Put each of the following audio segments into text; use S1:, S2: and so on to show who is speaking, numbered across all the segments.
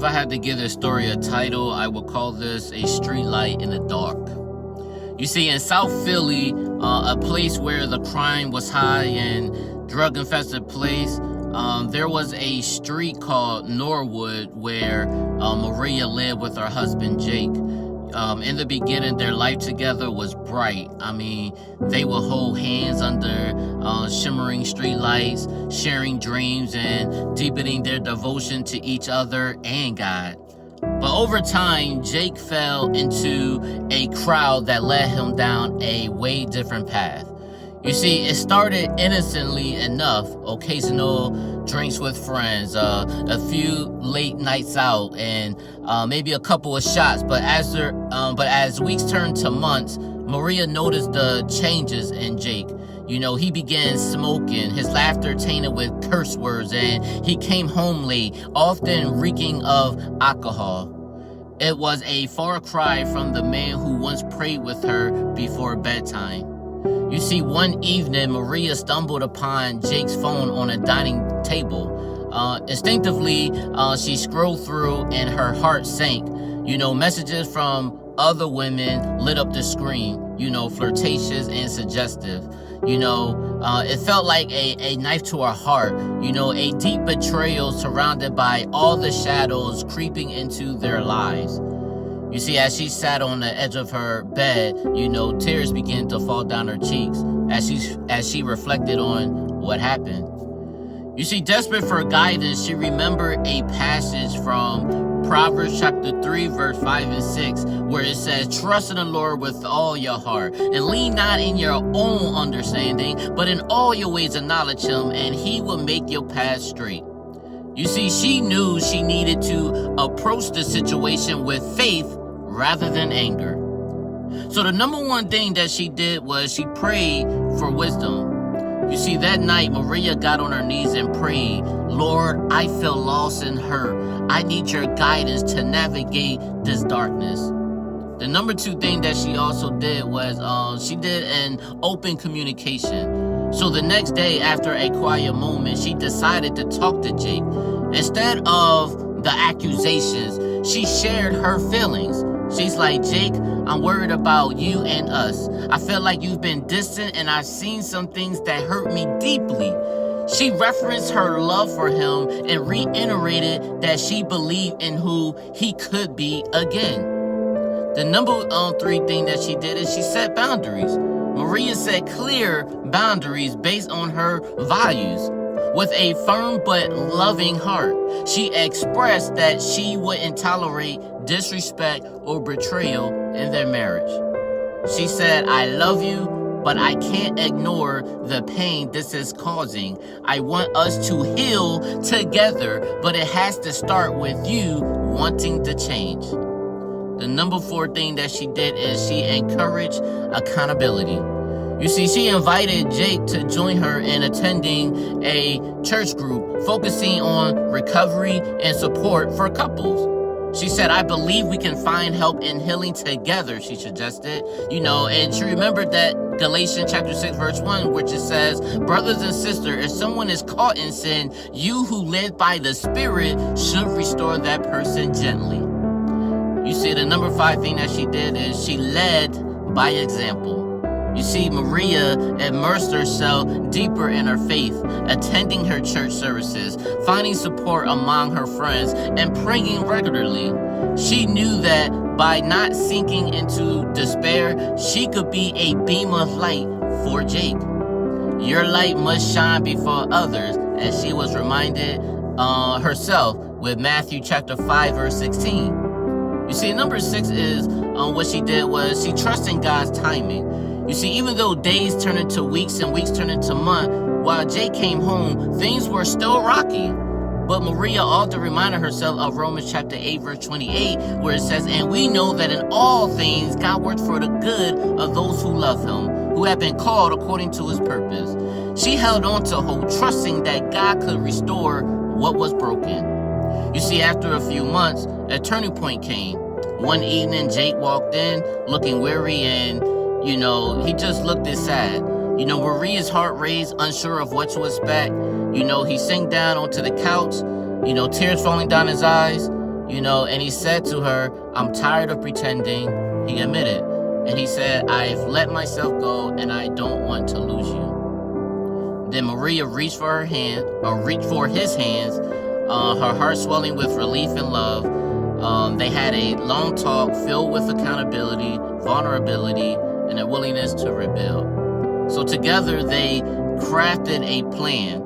S1: If I had to give this story a title, I would call this A Streetlight in the Dark. You see, in South Philly, a place where the crime was high and drug-infested place, there was a street called Norwood where Maria lived with her husband, Jake. In the beginning, their life together was bright. I mean, they would hold hands under shimmering streetlights, sharing dreams and deepening their devotion to each other and God. But over time, Jake fell into a crowd that led him down a way different path. You see, it started innocently enough, occasional drinks with friends, a few late nights out, and maybe a couple of shots. But as weeks turned to months, Maria noticed the changes in Jake. You know, he began smoking, his laughter tainted with curse words, and he came home late, often reeking of alcohol. It was a far cry from the man who once prayed with her before bedtime. You see, one evening, Maria stumbled upon Jake's phone on a dining table. Instinctively, she scrolled through and her heart sank. You know, messages from other women lit up the screen, you know, flirtatious and suggestive. You know, it felt like a knife to her heart, you know, a deep betrayal surrounded by all the shadows creeping into their lives. You see, as she sat on the edge of her bed, you know, tears began to fall down her cheeks as she reflected on what happened. You see, desperate for guidance, she remembered a passage from Proverbs chapter 3, verse 5 and 6, where it says, "Trust in the Lord with all your heart, and lean not in your own understanding, but in all your ways acknowledge him, and he will make your path straight." You see, she knew she needed to approach the situation with faith rather than anger. So the number one thing that she did was she prayed for wisdom. You see, that night, Maria got on her knees and prayed, "Lord, I feel lost and hurt. I need your guidance to navigate this darkness." The number two thing that she also did was she did an open communication. So the next day, after a quiet moment, she decided to talk to Jake. Instead of the accusations, she shared her feelings. She's like, "Jake, I'm worried about you and us. I feel like you've been distant and I've seen some things that hurt me deeply." She referenced her love for him and reiterated that she believed in who he could be again. The number three thing that she did is she set boundaries. Maria set clear boundaries based on her values. With a firm but loving heart, she expressed that she wouldn't tolerate disrespect or betrayal in their marriage. She said, "I love you, but I can't ignore the pain this is causing. I want us to heal together, but it has to start with you wanting to change." The number four thing that she did is she encouraged accountability. You see, she invited Jake to join her in attending a church group focusing on recovery and support for couples. She said, "I believe we can find help in healing together," she suggested. You know, and she remembered that Galatians chapter 6, verse 1, which it says, "Brothers and sisters, if someone is caught in sin, you who live by the Spirit should restore that person gently." You see, the number five thing that she did is she led by example. You see, Maria immersed herself deeper in her faith, attending her church services, finding support among her friends, and praying regularly. She knew that by not sinking into despair, she could be a beam of light for Jake. Your light must shine before others, as she was reminded herself with Matthew chapter 5, verse 16. You see, number six is what she did was she trusted in God's timing. You see, even though days turned into weeks and weeks turned into months, while Jake came home, things were still rocky. But Maria often reminded herself of Romans chapter 8, verse 28, where it says, "And we know that in all things God works for the good of those who love him, who have been called according to his purpose." She held on to hope, trusting that God could restore what was broken. You see, after a few months, a turning point came. One evening, Jake walked in looking weary and you know, he just looked sad. You know, Maria's heart raced, unsure of what to expect. You know, he sank down onto the couch, you know, tears falling down his eyes. And he said to her, I'm tired of pretending. He admitted. And he said, I've let myself go and I don't want to lose you. Then Maria reached for his hands, her heart swelling with relief and love. They had a long talk filled with accountability, vulnerability, and a willingness to rebuild. So together they crafted a plan,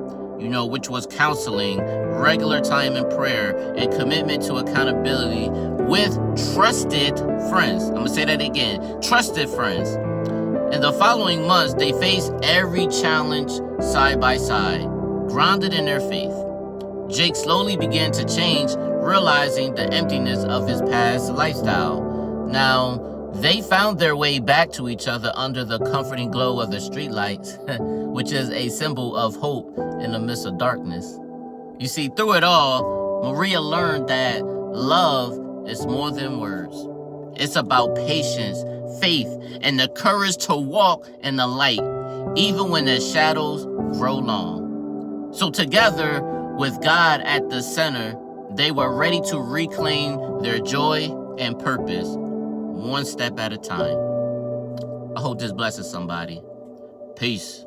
S1: which was counseling, regular time in prayer, and commitment to accountability with trusted friends. I'm going to say that again, trusted friends. In the following months, they faced every challenge side by side, grounded in their faith. Jake slowly began to change, realizing the emptiness of his past lifestyle. Now, they found their way back to each other under the comforting glow of the streetlights, which is a symbol of hope in the midst of darkness. You see, through it all, Maria learned that love is more than words. It's about patience, faith, and the courage to walk in the light, even when the shadows grow long. So together, with God at the center, they were ready to reclaim their joy and purpose, one step at a time. I hope this blesses somebody. Peace.